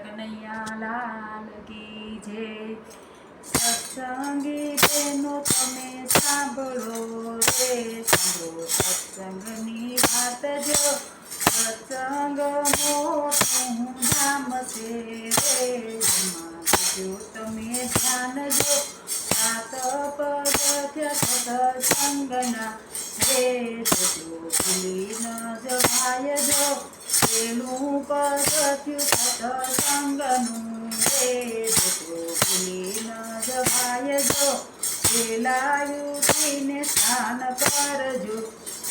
કનૈયા લાલ કી જય। સત્સંગી બહેનો તમે સાંભળો રે, સાંભળો સત્સંગની વાત જો। સત્સંગ મોટું ધામ છે રે, એમાં જો તમે ધ્યાન જો। સાત પગથિયા સત્સંગના રે, જો ભૂલી ન જવાય જો। પેલું પગથિયું સત્સંગનું રે, જો ભૂલી ન જવાય જો। પેલા યુવતીને સ્નાન કરજો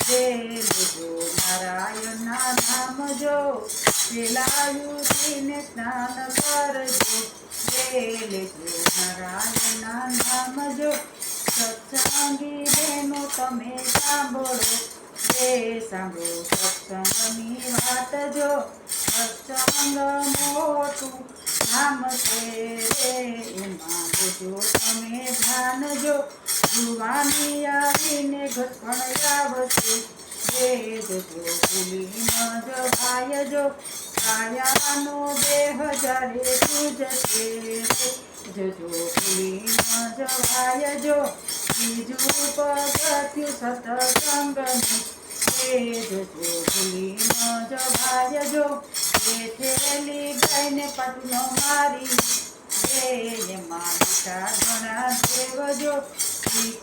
રે, લેજો નારાયણના નામ જો। પેલા યુવતીને સ્નાન કરજો રે, લેજો નારાયણના નામ જો। સત્સંગી બહેનો તમે સાંભળો રે, સાંભળો સત્સંગની વાત જો। સત્સંગ મોટું ધામ છે રે, એમાં દેજો તમે ધ્યાન જો। જુવાની આવીને ઘટપણ આવશે રે, જો ભૂલી ન જવાય જો। કાયાનો દેહ જ્યારે પૂજશે રે, જો ભૂલી ન જવાય જો। બીજું પગથિયું સત્સંગનું રે, જો ભૂલી ન જવાય જો। બેઠેલી ગાયને પાટલો મારી રે, એમાં બેઠા ઘણા દેવ જો।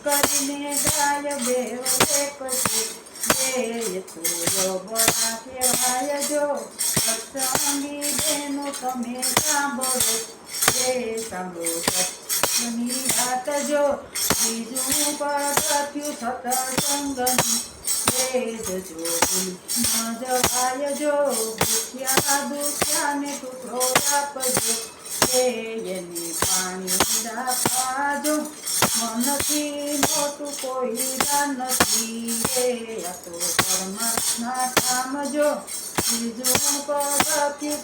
કરીને ગાય બેવ એક છે રે, એ તો બળા કહેવાય જો। સત્સંગી બહેનો તમે સાંભળો રે, સાંભળો સત્સંગની વાત જો। બીજું પગથિયું સત્સંગનું રે, જો ભૂલી ન જવાય જો। ભૂખ્યા દુખ્યાને ટુકડો આપજો રે, એની પાણી રાખવાજો। મનથી મોટું કોઈ દાન નથી રે, આ તો પરમાત્મા કામ જો। બીજું પગથિયું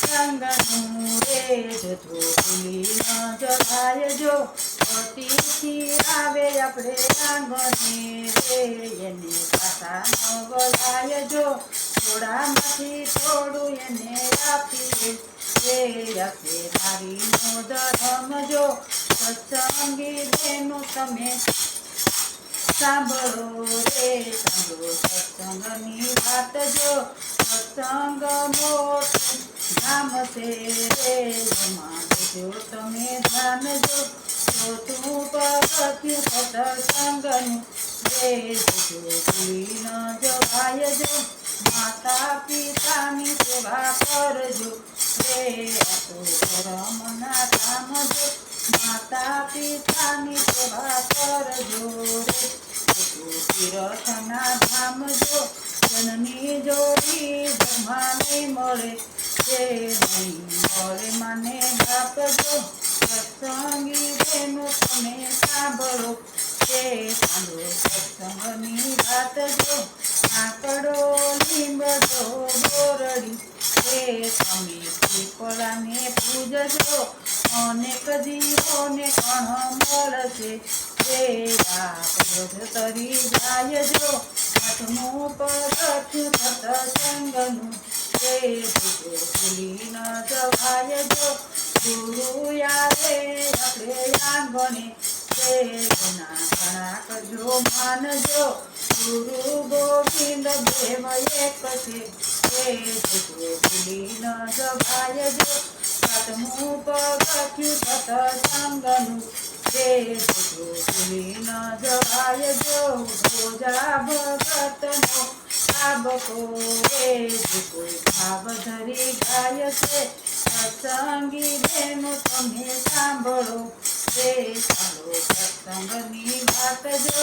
સત્સંગનું રે, જો ભૂલી ન જવાય જો। અતિથિ આવે આપણે આંગણે રે, એને પાછા ન વળાય જો। થોડામાંથી થોડું એને આપીએ રે, આપે નારીનો ધર્મ જો। સત્સંગી બહેનો તમે સાંભળો રે, સાંભળો સત્સંગની વાત જો। સત્સંગ મોટું ધામ છે રે, એમાં દેજો તમે ધ્યાન જો। ચોથું પગથિયું સત્સંગનું રે, જો ભૂલી ન જવાય જો। માતા પિતાની સેવા કરજો રે, આ તો ધર્મના કામ જો। માતા પિતાની સેવા કરજો રે, તીર્થના ધામ જો। જનની જોડી બ્રહ્માને મળે રે, નહીં મળે માને બાપ જો। સત્સંગી બહેનો તમે સાંભળો રે, સાંભળો સત્સંગની વાત જો। આંકડો લીમડો બોરડી રે, તમે પીપળાને પૂજજો। અનેક જીવોને કણ મળશે રે, આપ તરી જાય જો। આઠમું પગથિયું સત્સંગનું રે, જો ભૂલી ન જવાય જો। ગુરુ આવે આપણે આંગણે રે, ઘણા ઘણા કરજો માનજો। ગુરુ ગોવિંદ દેવ એક છે રે, જો ભૂલી ન જવાય જો। સાતમું પગથિયું સત્સંગનું રે, જો ભૂલી ન જવાય જો। ભોજા ભગતનો ભાવકો રે, જે કોઈ ભાવ ધરી ગાય છે। સત્સંગી બહેનો તમે સાંભળો રે, સાંભળો સત્સંગની વાત જો।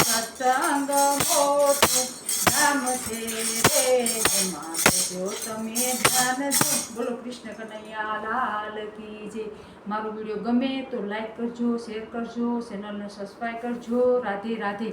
સત્સંગ મોટું ધામ છે રે, એમાં દેજો તમે ધ્યાન જો। બોલો કૃષ્ણ કનૈયા લાલ કી જય। મારો વિડીયો ગમે તો લાઈક કરજો, શેર કરજો, ચેનલને સબસ્ક્રાઈબ કરજો। રાધે રાધે।